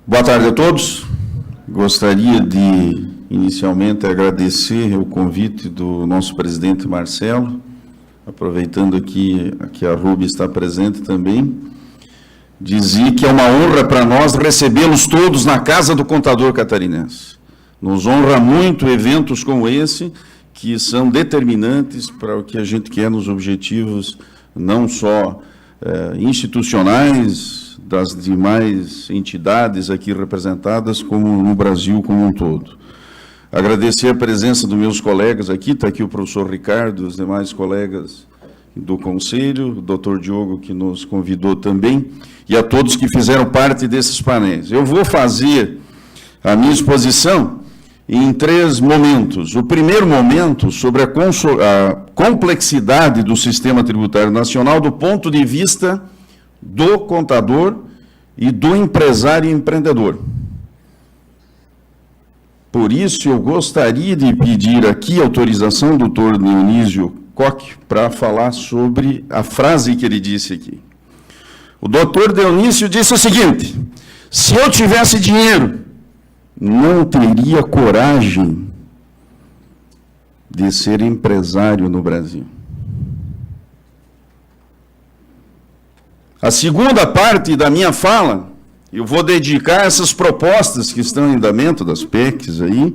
Boa tarde a todos. Gostaria de, inicialmente, agradecer o convite do nosso presidente Marcelo, aproveitando aqui que a Ruby está presente também, dizer que é uma honra para nós recebê-los todos na Casa do Contador Catarinense. Nos honra muito eventos como esse, que são determinantes para o que a gente quer nos objetivos, não só institucionais, das demais entidades aqui representadas, como no Brasil como um todo. Agradecer a presença dos meus colegas aqui, está aqui o professor Ricardo, os demais colegas do Conselho, o doutor Diogo, que nos convidou também, e a todos que fizeram parte desses painéis. Eu vou fazer a minha exposição em 3 momentos. O primeiro momento, sobre a complexidade do sistema tributário nacional do ponto de vista do contador e do empresário e empreendedor. Por isso, eu gostaria de pedir aqui a autorização do doutor Dionísio Koch para falar sobre a frase que ele disse aqui. O doutor Dionísio disse o seguinte: se eu tivesse dinheiro, não teria coragem de ser empresário no Brasil. A segunda parte da minha fala, eu vou dedicar a essas propostas que estão em andamento das PECs aí,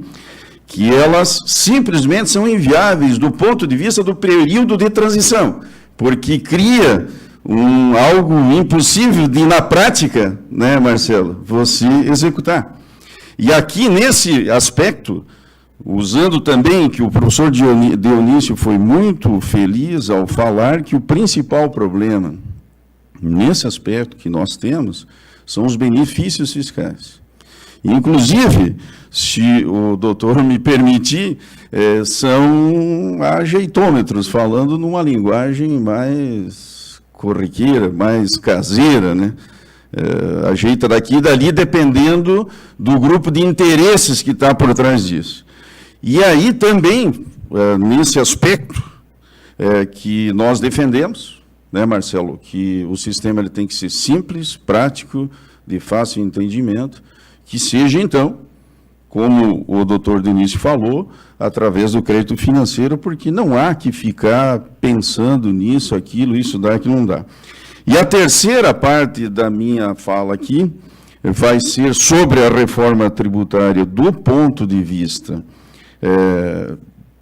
que elas simplesmente são inviáveis do ponto de vista do período de transição, porque cria algo impossível de, na prática, né, Marcelo, você executar. E aqui, nesse aspecto, usando também que o professor Dionísio foi muito feliz ao falar que o principal problema nesse aspecto que nós temos são os benefícios fiscais. Inclusive, se o doutor me permitir, são ajeitômetros, falando numa linguagem mais corriqueira, mais caseira, né? Ajeita daqui e dali, dependendo do grupo de interesses que está por trás disso. E aí também, nesse aspecto que nós defendemos, né, Marcelo, que o sistema ele tem que ser simples, prático, de fácil entendimento, que seja, então, como o doutor Dionísio falou, através do crédito financeiro, porque não há que ficar pensando nisso, aquilo, isso dá, aquilo não dá. E a terceira parte da minha fala aqui vai ser sobre a reforma tributária do ponto de vista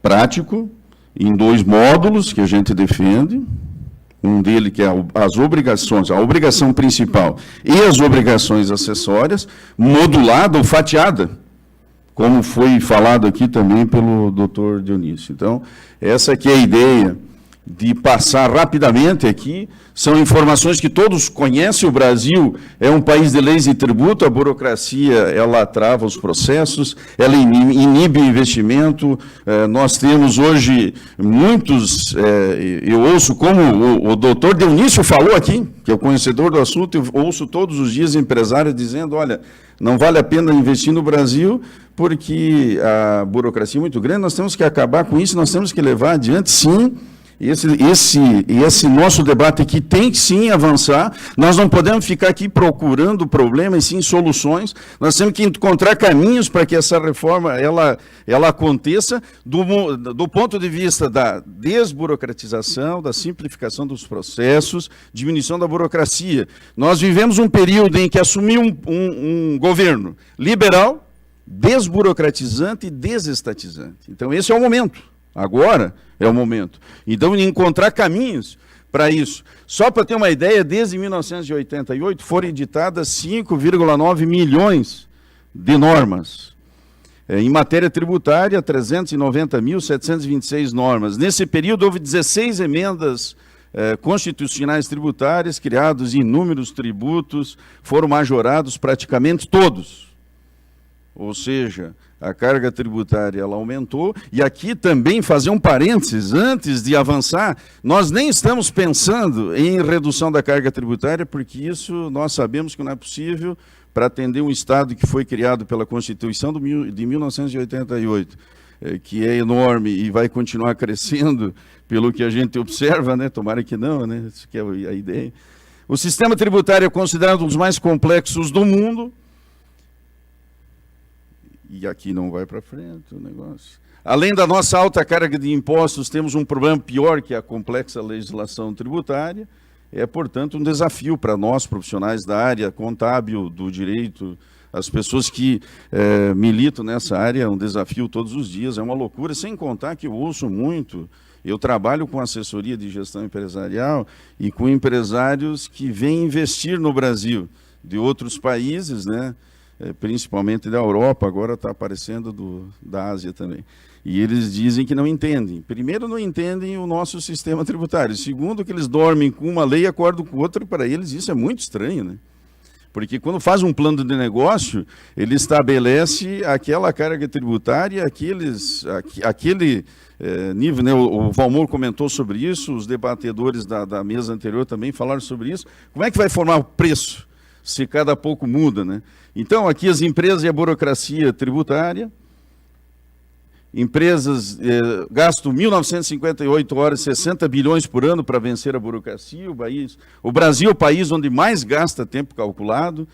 prático, em 2 módulos que a gente defende. Um dele que é as obrigações, a obrigação principal e as obrigações acessórias, modulada ou fatiada, como foi falado aqui também pelo doutor Dionísio. Então, essa aqui é a ideia de passar rapidamente aqui, são informações que todos conhecem. O Brasil é um país de leis e tributo, a burocracia, ela trava os processos, ela inibe o investimento. Nós temos hoje muitos, eu ouço como o doutor Dionísio falou aqui, que é o conhecedor do assunto, eu ouço todos os dias empresários dizendo, olha, não vale a pena investir no Brasil, porque a burocracia é muito grande, nós temos que acabar com isso, nós temos que levar adiante, sim. Esse nosso debate aqui tem que sim avançar, nós não podemos ficar aqui procurando problemas, sim soluções, nós temos que encontrar caminhos para que essa reforma ela aconteça do ponto de vista da desburocratização, da simplificação dos processos, diminuição da burocracia. Nós vivemos um período em que assumiu um governo liberal, desburocratizante e desestatizante. Então esse é o momento. Agora é o momento. Então, encontrar caminhos para isso. Só para ter uma ideia, desde 1988 foram editadas 5,9 milhões de normas. Em matéria tributária, 390.726 normas. Nesse período, houve 16 emendas constitucionais tributárias, criados inúmeros tributos, foram majorados praticamente todos. Ou seja, a carga tributária ela aumentou, e aqui também fazer um parênteses, antes de avançar, nós nem estamos pensando em redução da carga tributária, porque isso nós sabemos que não é possível para atender um Estado que foi criado pela Constituição de 1988, que é enorme e vai continuar crescendo, pelo que a gente observa, né? Tomara que não, né? Isso que é a ideia. O sistema tributário é considerado um dos mais complexos do mundo, E aqui não vai para frente o negócio. Além da nossa alta carga de impostos, temos um problema pior, que é a complexa legislação tributária. É, portanto, um desafio para nós, profissionais da área contábil, do direito, as pessoas que militam nessa área, é um desafio todos os dias, é uma loucura, sem contar que eu ouço muito, eu trabalho com assessoria de gestão empresarial e com empresários que vêm investir no Brasil, de outros países, né, principalmente da Europa, agora está aparecendo da Ásia também. E eles dizem que não entendem. Primeiro, não entendem o nosso sistema tributário. Segundo, que eles dormem com uma lei e acordam com outra, e para eles isso é muito estranho, né? Porque quando faz um plano de negócio, ele estabelece aquela carga tributária, aquele nível, né? O Valmor comentou sobre isso, os debatedores da mesa anterior também falaram sobre isso. Como é que vai formar o preço, se cada pouco muda, né? Então, aqui as empresas e a burocracia tributária. Empresas gastam 1.958 horas, 60 bilhões por ano para vencer a burocracia. O Brasil é o país onde mais gasta tempo calculado.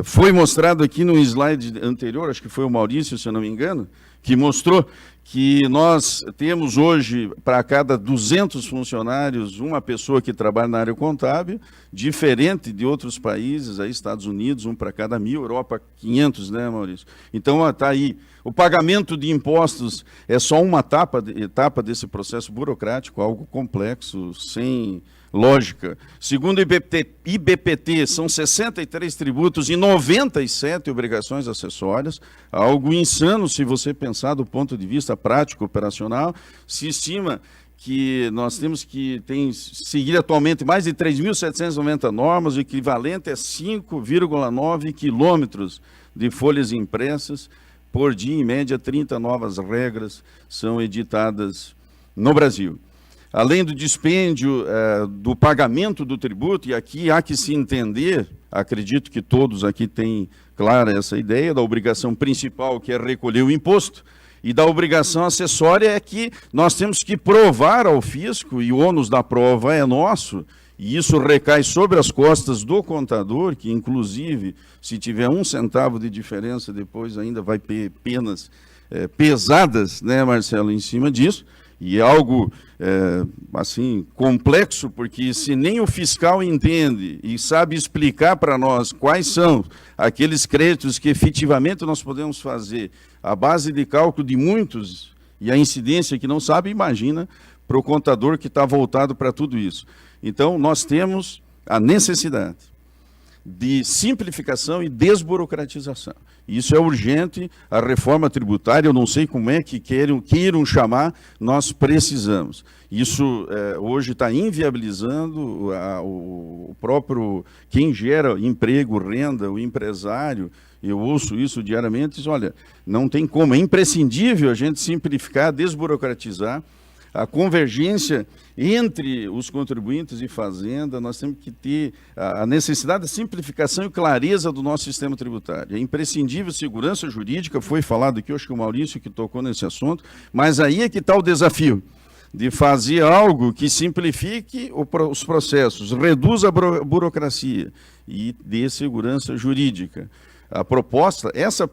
Foi mostrado aqui no slide anterior, acho que foi o Maurício, se eu não me engano, que mostrou que nós temos hoje, para cada 200 funcionários, uma pessoa que trabalha na área contábil, diferente de outros países, aí Estados Unidos, um para cada 1.000, Europa 500, né, Maurício? Então, está aí. O pagamento de impostos é só uma etapa desse processo burocrático, algo complexo, sem lógica. Segundo o IBPT, são 63 tributos e 97 obrigações acessórias, algo insano se você pensar do ponto de vista prático, operacional. Se estima que nós temos que seguir atualmente mais de 3.790 normas, o equivalente é 5,9 quilômetros de folhas impressas. Por dia, em média, 30 novas regras são editadas no Brasil. Além do dispêndio do pagamento do tributo, e aqui há que se entender, acredito que todos aqui têm clara essa ideia, da obrigação principal, que é recolher o imposto, e da obrigação acessória é que nós temos que provar ao fisco, e o ônus da prova é nosso, e isso recai sobre as costas do contador, que inclusive, se tiver 1 centavo de diferença, depois ainda vai ter penas pesadas, né, Marcelo, em cima disso, e é algo, assim, complexo, porque se nem o fiscal entende e sabe explicar para nós quais são aqueles créditos que efetivamente nós podemos fazer à base de cálculo de muitos, e a incidência que não sabe, imagina para o contador que está voltado para tudo isso. Então, nós temos a necessidade de simplificação e desburocratização. Isso é urgente, a reforma tributária, eu não sei como é que queiram chamar, nós precisamos. Isso hoje está inviabilizando o próprio, quem gera emprego, renda, o empresário. Eu ouço isso diariamente, diz, olha, não tem como, é imprescindível a gente simplificar, desburocratizar, a convergência entre os contribuintes e fazenda, nós temos que ter a necessidade de simplificação e clareza do nosso sistema tributário. É imprescindível segurança jurídica, foi falado aqui, acho que o Maurício que tocou nesse assunto, mas aí é que está o desafio, de fazer algo que simplifique os processos, reduza a burocracia e dê segurança jurídica. A proposta, essas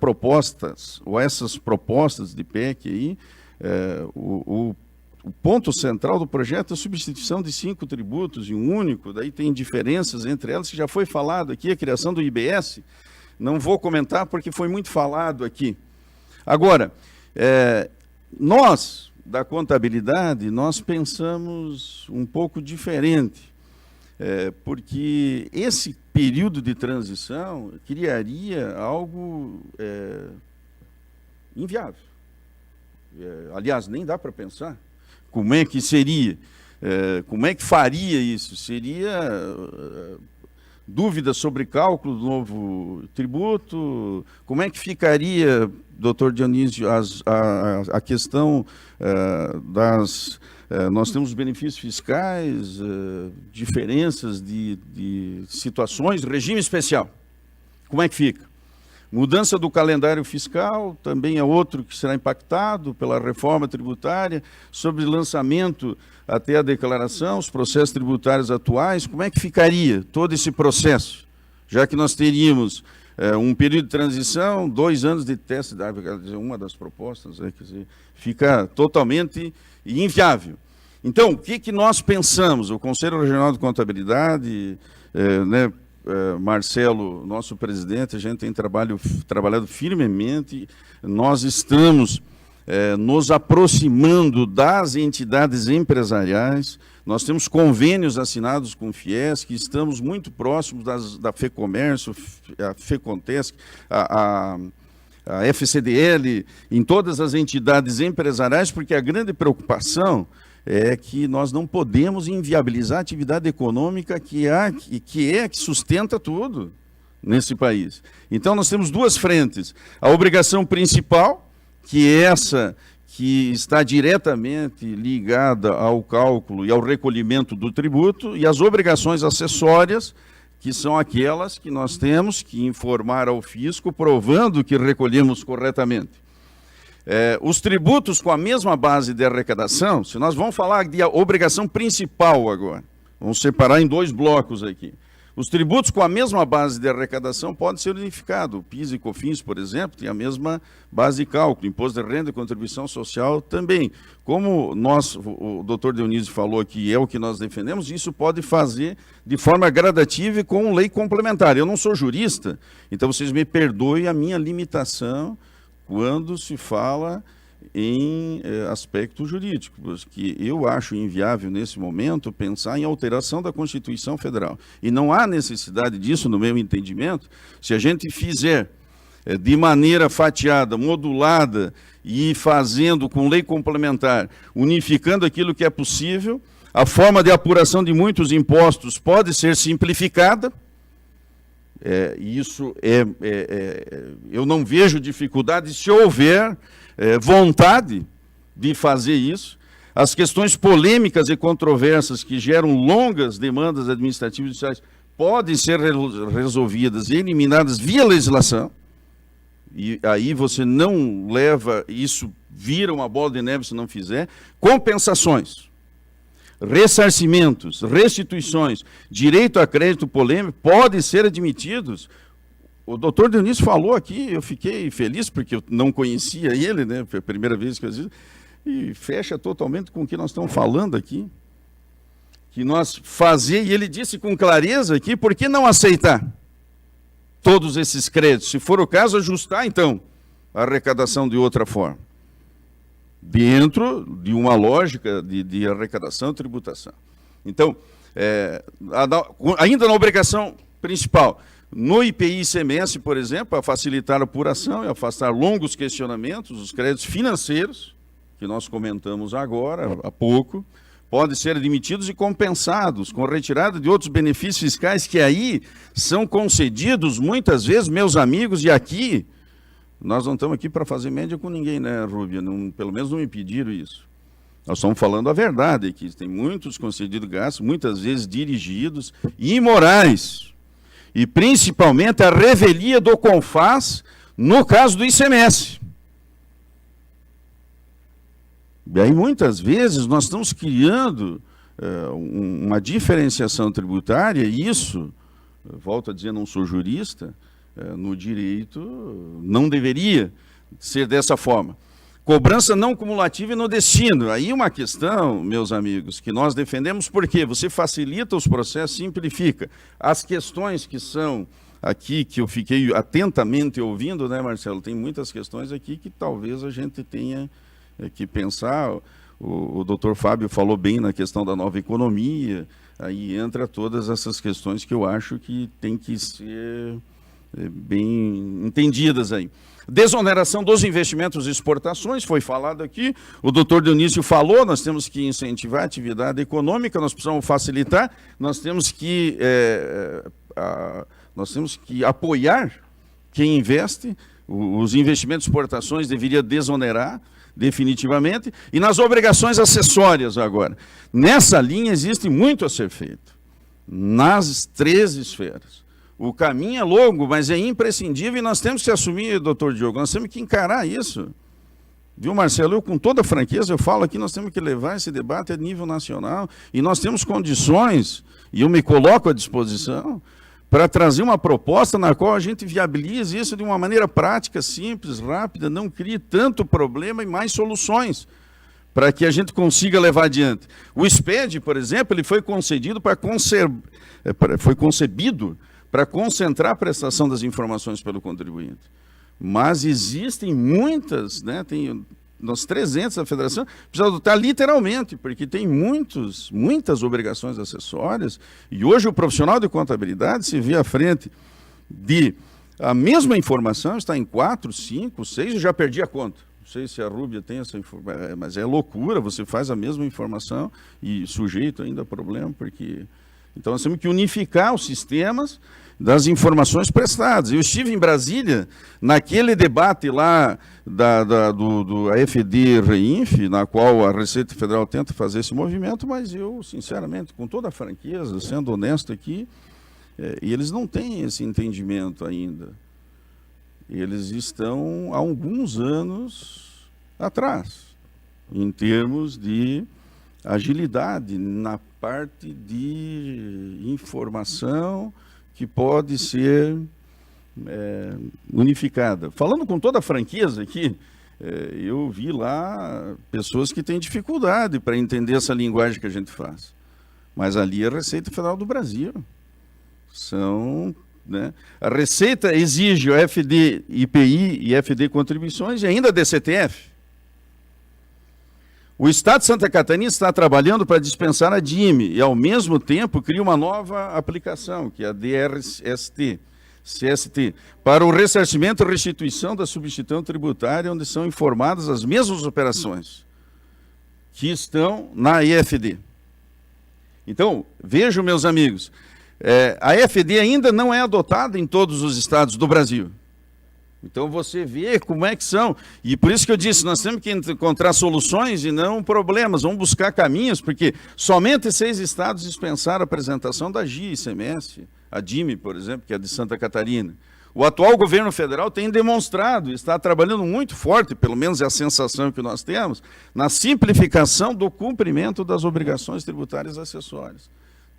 propostas de PEC aí, o ponto central do projeto é a substituição de 5 tributos em um único, daí tem diferenças entre elas, que já foi falado aqui, a criação do IBS, não vou comentar porque foi muito falado aqui. Agora, nós, da contabilidade, nós pensamos um pouco diferente, porque esse período de transição criaria algo inviável. Aliás, nem dá para pensar. Como é que seria? Como é que faria isso? Seria dúvida sobre cálculo do novo tributo? Como é que ficaria, doutor Dionísio, a questão nós temos benefícios fiscais, diferenças de situações, regime especial. Como é que fica? Mudança do calendário fiscal, também é outro que será impactado pela reforma tributária, sobre lançamento até a declaração, os processos tributários atuais, como é que ficaria todo esse processo? Já que nós teríamos um período de transição, 2 anos de teste da árvore, uma das propostas, quer dizer, fica totalmente inviável. Então, o que nós pensamos? O Conselho Regional de Contabilidade, né, Marcelo, nosso presidente, a gente tem trabalhado firmemente, nós estamos nos aproximando das entidades empresariais, nós temos convênios assinados com o Fiesc, estamos muito próximos da FEComércio, a FEContesc, a FCDL, em todas as entidades empresariais, porque a grande preocupação é que nós não podemos inviabilizar a atividade econômica que sustenta tudo nesse país. Então, nós temos 2 frentes. A obrigação principal, que é essa que está diretamente ligada ao cálculo e ao recolhimento do tributo, e as obrigações acessórias, que são aquelas que nós temos que informar ao fisco, provando que recolhemos corretamente. Os tributos com a mesma base de arrecadação, se nós vamos falar de obrigação principal agora, vamos separar em 2 blocos aqui. Os tributos com a mesma base de arrecadação podem ser unificados. O PIS e COFINS, por exemplo, tem a mesma base de cálculo. Imposto de renda e contribuição social também. Como o doutor Dionísio falou aqui, é o que nós defendemos, isso pode fazer de forma gradativa e com lei complementar. Eu não sou jurista, então vocês me perdoem a minha limitação quando se fala em aspectos jurídicos, que eu acho inviável nesse momento pensar em alteração da Constituição Federal. E não há necessidade disso, no meu entendimento, se a gente fizer de maneira fatiada, modulada e fazendo com lei complementar, unificando aquilo que é possível, a forma de apuração de muitos impostos pode ser simplificada. Eu não vejo dificuldade se houver vontade de fazer isso. As questões polêmicas e controversas que geram longas demandas administrativas e judiciais podem ser resolvidas e eliminadas via legislação, e aí você não leva, isso vira uma bola de neve se não fizer. Compensações, ressarcimentos, restituições, direito a crédito polêmico podem ser admitidos. O doutor Dionísio falou aqui, eu fiquei feliz porque eu não conhecia ele, né? Foi a primeira vez que eu disse, e fecha totalmente com o que nós estamos falando aqui. Que nós e ele disse com clareza aqui, por que não aceitar todos esses créditos? Se for o caso, ajustar então a arrecadação de outra forma, dentro de uma lógica de arrecadação e tributação. Então, ainda na obrigação principal, no IPI e ICMS, por exemplo, a facilitar a apuração e afastar longos questionamentos, os créditos financeiros, que nós comentamos agora, há pouco, podem ser admitidos e compensados com retirada de outros benefícios fiscais que aí são concedidos, muitas vezes, meus amigos, e aqui, nós não estamos aqui para fazer média com ninguém, né, Rúbia? Pelo menos não me pediram isso. Nós estamos falando a verdade, que tem muitos concedidos gastos, muitas vezes dirigidos e imorais. E principalmente a revelia do CONFAS no caso do ICMS. E aí muitas vezes nós estamos criando uma diferenciação tributária, e isso, volto a dizer, não sou jurista, no direito não deveria ser dessa forma. Cobrança não cumulativa e no destino. Aí uma questão, meus amigos, que nós defendemos, porque você facilita os processos, simplifica. As questões que são aqui, que eu fiquei atentamente ouvindo, né, Marcelo? Tem muitas questões aqui que talvez a gente tenha que pensar. O doutor Fábio falou bem na questão da nova economia, aí entra todas essas questões que eu acho que tem que ser bem entendidas aí. Desoneração dos investimentos e exportações, foi falado aqui, o doutor Dionísio falou, nós temos que incentivar a atividade econômica, nós precisamos facilitar, nós temos que apoiar quem investe, os investimentos e exportações deveria desonerar definitivamente, e nas obrigações acessórias agora. Nessa linha existe muito a ser feito, nas 3 esferas. O caminho é longo, mas é imprescindível e nós temos que assumir, doutor Diogo, nós temos que encarar isso. Viu, Marcelo? Eu, com toda franqueza, eu falo aqui, nós temos que levar esse debate a nível nacional e nós temos condições, e eu me coloco à disposição, para trazer uma proposta na qual a gente viabilize isso de uma maneira prática, simples, rápida, não crie tanto problema e mais soluções para que a gente consiga levar adiante. O SPED, por exemplo, ele foi concebido para concentrar a prestação das informações pelo contribuinte. Mas existem muitas, né, tem nos 300 da federação, precisa adotar literalmente, porque tem muitas obrigações acessórias, e hoje o profissional de contabilidade se vê à frente de a mesma informação, está em 4, 5, 6, eu já perdi a conta. Não sei se a Rúbia tem essa informação, mas é loucura, você faz a mesma informação e sujeito ainda a problema, porque... Então nós temos que unificar os sistemas das informações prestadas. Eu estive em Brasília, naquele debate lá do AFD-REINF, na qual a Receita Federal tenta fazer esse movimento, mas eu, sinceramente, com toda a franqueza, sendo honesto aqui, eles não têm esse entendimento ainda. Eles estão há alguns anos atrás, em termos de agilidade na parte de informação que pode ser unificada. Falando com toda a franqueza aqui, eu vi lá pessoas que têm dificuldade para entender essa linguagem que a gente faz. Mas ali é a Receita Federal do Brasil. Né? A Receita exige o FD IPI e FD Contribuições e ainda a DCTF. O Estado de Santa Catarina está trabalhando para dispensar a DIME e, ao mesmo tempo, cria uma nova aplicação, que é a CST, para o ressarcimento e restituição da substituição tributária, onde são informadas as mesmas operações que estão na EFD. Então, vejam, meus amigos, a EFD ainda não é adotada em todos os estados do Brasil. Então você vê como é que são, e por isso que eu disse, nós temos que encontrar soluções e não problemas, vamos buscar caminhos, porque somente 6 estados dispensaram a apresentação da GI, ICMS, a DIME, por exemplo, que é de Santa Catarina. O atual governo federal tem demonstrado, está trabalhando muito forte, pelo menos é a sensação que nós temos, na simplificação do cumprimento das obrigações tributárias acessórias,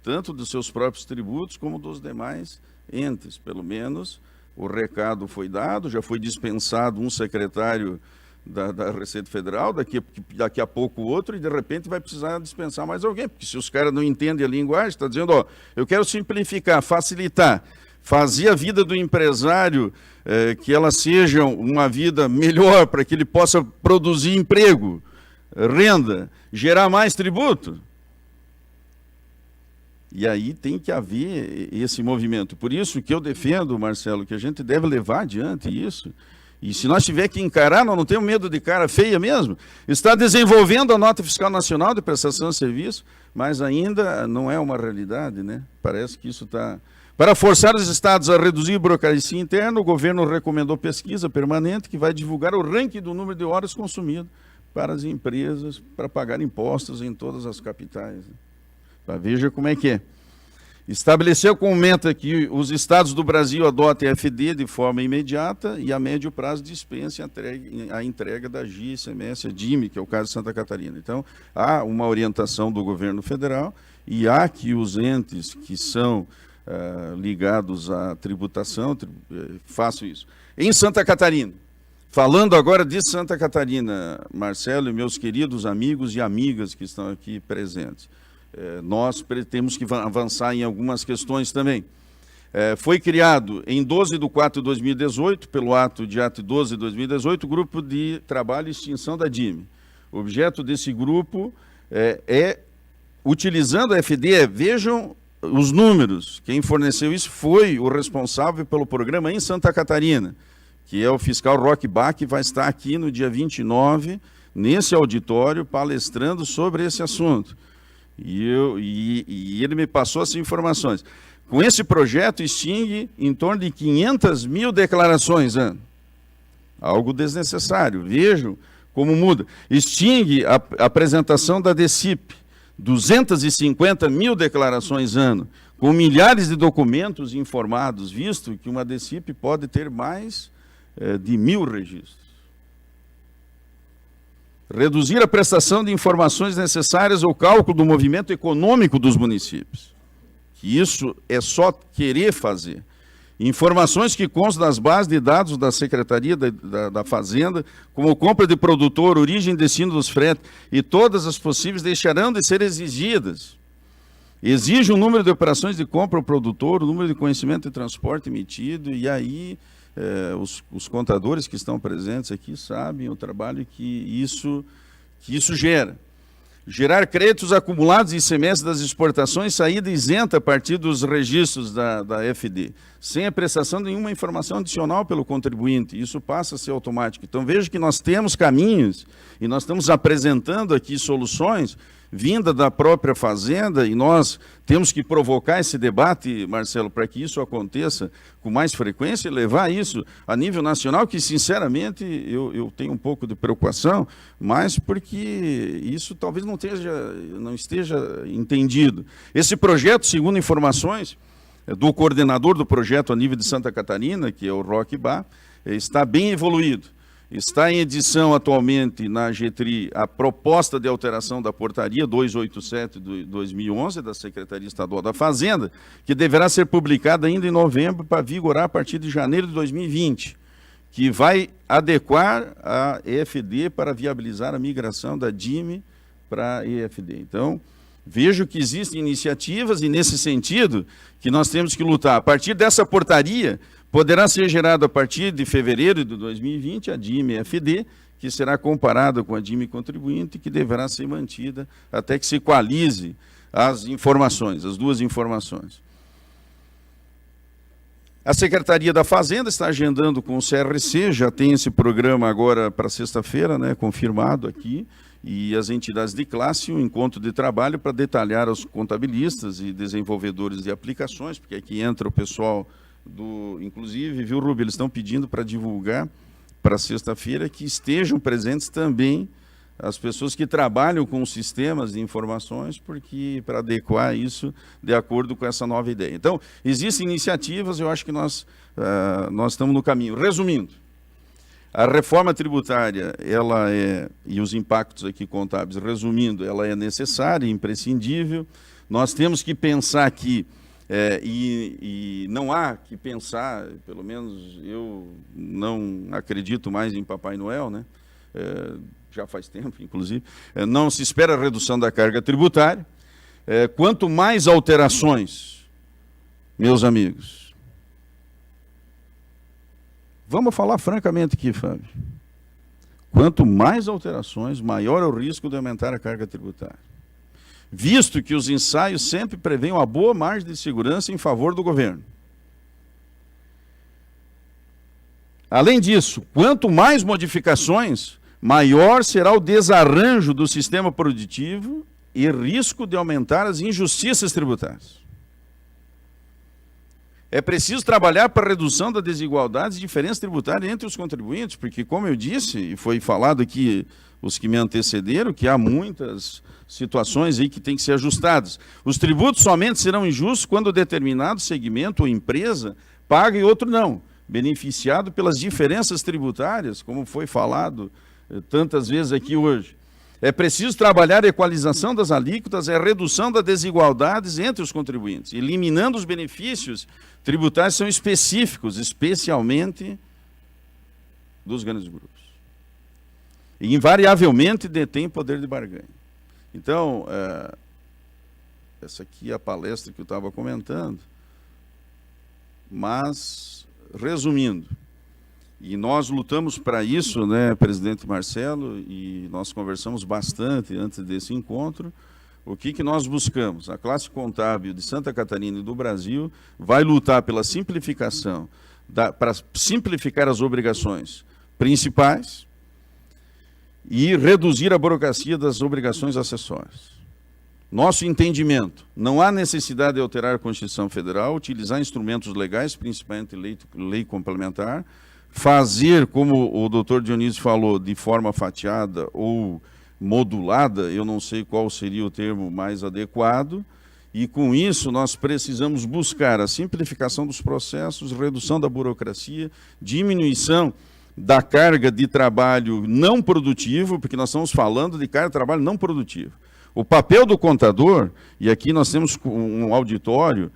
tanto dos seus próprios tributos como dos demais entes, pelo menos. O recado foi dado, já foi dispensado um secretário da Receita Federal, daqui a pouco outro, e de repente vai precisar dispensar mais alguém, porque se os caras não entendem a linguagem, está dizendo, ó, eu quero simplificar, facilitar, fazer a vida do empresário, que ela seja uma vida melhor, para que ele possa produzir emprego, renda, gerar mais tributo. E aí tem que haver esse movimento. Por isso que eu defendo, Marcelo, que a gente deve levar adiante isso. E se nós tiver que encarar, nós não temos medo de cara feia mesmo. Está desenvolvendo a Nota Fiscal Nacional de Prestação de Serviço, mas ainda não é uma realidade, né? Parece que isso está... Para forçar os estados a reduzir a burocracia interna, o governo recomendou pesquisa permanente que vai divulgar o ranking do número de horas consumido para as empresas, para pagar impostos em todas as capitais, né? Veja como é que é. Estabeleceu com meta que os estados do Brasil adotem a FD de forma imediata e a médio prazo dispense a entrega da GI, ICMS, a DIME, que é o caso de Santa Catarina. Então, há uma orientação do governo federal e há que os entes que são ligados à tributação façam isso. Em Santa Catarina, falando agora de Santa Catarina, Marcelo e meus queridos amigos e amigas que estão aqui presentes, nós temos que avançar em algumas questões também. Foi criado em 12 de 4 de 2018, pelo ato de 12 de 2018, o Grupo de Trabalho e Extinção da DIME. O objeto desse grupo utilizando a FD, vejam os números, quem forneceu isso foi o responsável pelo programa em Santa Catarina, que é o fiscal Roque Bach, que vai estar aqui no dia 29, nesse auditório, palestrando sobre esse assunto. E ele me passou essas informações. Com esse projeto, extingue em torno de 500 mil declarações ano. Algo desnecessário. Vejam como muda. Extingue a apresentação da DECIP, 250 mil declarações ano, com milhares de documentos informados, visto que uma DECIP pode ter mais de 1.000 registros. Reduzir a prestação de informações necessárias ao cálculo do movimento econômico dos municípios. que isso é só querer fazer. Informações que constam das bases de dados da Secretaria da Fazenda, como compra de produtor, origem e destino dos fretes, e todas as possíveis deixarão de ser exigidas. Exige um número de operações de compra ao produtor, o número de conhecimento de transporte emitido, e aí os contadores que estão presentes aqui sabem o trabalho que isso gera. Gerar créditos acumulados em semestre das exportações, saída isenta a partir dos registros da FD, sem a prestação de nenhuma informação adicional pelo contribuinte. Isso passa a ser automático. Então, veja que nós temos caminhos e nós estamos apresentando aqui soluções vinda da própria Fazenda, e nós temos que provocar esse debate, Marcelo, para que isso aconteça com mais frequência e levar isso a nível nacional, que, sinceramente, eu tenho um pouco de preocupação, mas porque isso talvez não esteja entendido. Esse projeto, segundo informações do coordenador do projeto a nível de Santa Catarina, que é o Roque Bá, está bem evoluído. Está em edição atualmente na GETRI a proposta de alteração da portaria 287 de 2011 da Secretaria Estadual da Fazenda, que deverá ser publicada ainda em novembro para vigorar a partir de janeiro de 2020, que vai adequar a EFD para viabilizar a migração da DIME para a EFD. Então, vejo que existem iniciativas e, nesse sentido, que nós temos que lutar. A partir dessa portaria, poderá ser gerado a partir de fevereiro de 2020 a DIME-FD, que será comparada com a DIME contribuinte, que deverá ser mantida até que se equalize as informações, as duas informações. A Secretaria da Fazenda está agendando com o CRC, já tem esse programa agora para sexta-feira, né, confirmado aqui, e as entidades de classe, um encontro de trabalho para detalhar aos contabilistas e desenvolvedores de aplicações, porque aqui entra o pessoal inclusive, viu, Rubio, eles estão pedindo para divulgar para sexta-feira que estejam presentes também as pessoas que trabalham com sistemas de informações, porque para adequar isso de acordo com essa nova ideia. Então, existem iniciativas, eu acho que nós estamos no caminho. Resumindo, a reforma tributária, e os impactos aqui contábeis, resumindo, ela é necessária, imprescindível. Nós temos que pensar que e não há que pensar, pelo menos eu não acredito mais em Papai Noel, né? Já faz tempo, inclusive, não se espera a redução da carga tributária. Quanto mais alterações, meus amigos, vamos falar francamente aqui, Fábio, quanto mais alterações, maior é o risco de aumentar a carga tributária, visto que os ensaios sempre prevêem uma boa margem de segurança em favor do governo. Além disso, quanto mais modificações, maior será o desarranjo do sistema produtivo e risco de aumentar as injustiças tributárias. É preciso trabalhar para a redução da desigualdade e diferença tributária entre os contribuintes, porque, como eu disse, e foi falado aqui, os que me antecederam, que há muitas situações aí que têm que ser ajustadas. Os tributos somente serão injustos quando determinado segmento ou empresa paga e outro não, beneficiado pelas diferenças tributárias, como foi falado tantas vezes aqui hoje. É preciso trabalhar a equalização das alíquotas e a redução das desigualdades entre os contribuintes, eliminando os benefícios tributários que são específicos, especialmente dos grandes grupos. E, invariavelmente, detém poder de barganha. Então, essa aqui é a palestra que eu estava comentando, mas, resumindo, e nós lutamos para isso, né, presidente Marcelo, e nós conversamos bastante antes desse encontro. O que nós buscamos? A classe contábil de Santa Catarina e do Brasil vai lutar pela simplificação, para simplificar as obrigações principais e reduzir a burocracia das obrigações acessórias. Nosso entendimento, não há necessidade de alterar a Constituição Federal, utilizar instrumentos legais, principalmente lei complementar, fazer, como o doutor Dionísio falou, de forma fatiada ou modulada, eu não sei qual seria o termo mais adequado, e com isso nós precisamos buscar a simplificação dos processos, redução da burocracia, diminuição da carga de trabalho não produtivo, porque nós estamos falando de carga de trabalho não produtivo. O papel do contador, e aqui nós temos um auditório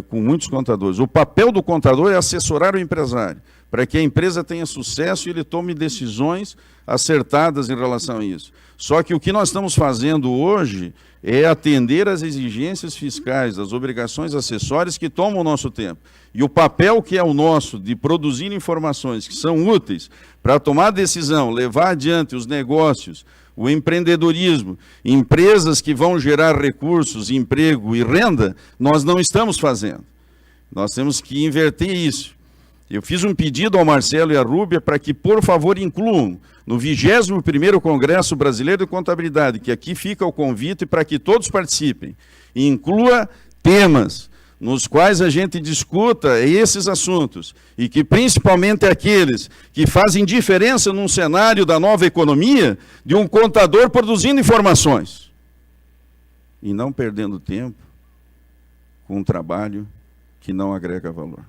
com muitos contadores, o papel do contador é assessorar o empresário, para que a empresa tenha sucesso e ele tome decisões acertadas em relação a isso. Só que o que nós estamos fazendo hoje é atender às exigências fiscais, às obrigações acessórias que tomam o nosso tempo. E o papel que é o nosso de produzir informações que são úteis para tomar decisão, levar adiante os negócios, o empreendedorismo, empresas que vão gerar recursos, emprego e renda, nós não estamos fazendo. Nós temos que inverter isso. Eu fiz um pedido ao Marcelo e à Rúbia para que, por favor, incluam no 21º Congresso Brasileiro de Contabilidade, que aqui fica o convite para que todos participem, inclua temas nos quais a gente discuta esses assuntos e que principalmente aqueles que fazem diferença num cenário da nova economia, de um contador produzindo informações e não perdendo tempo com um trabalho que não agrega valor.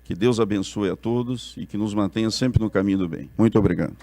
Que Deus abençoe a todos e que nos mantenha sempre no caminho do bem. Muito obrigado.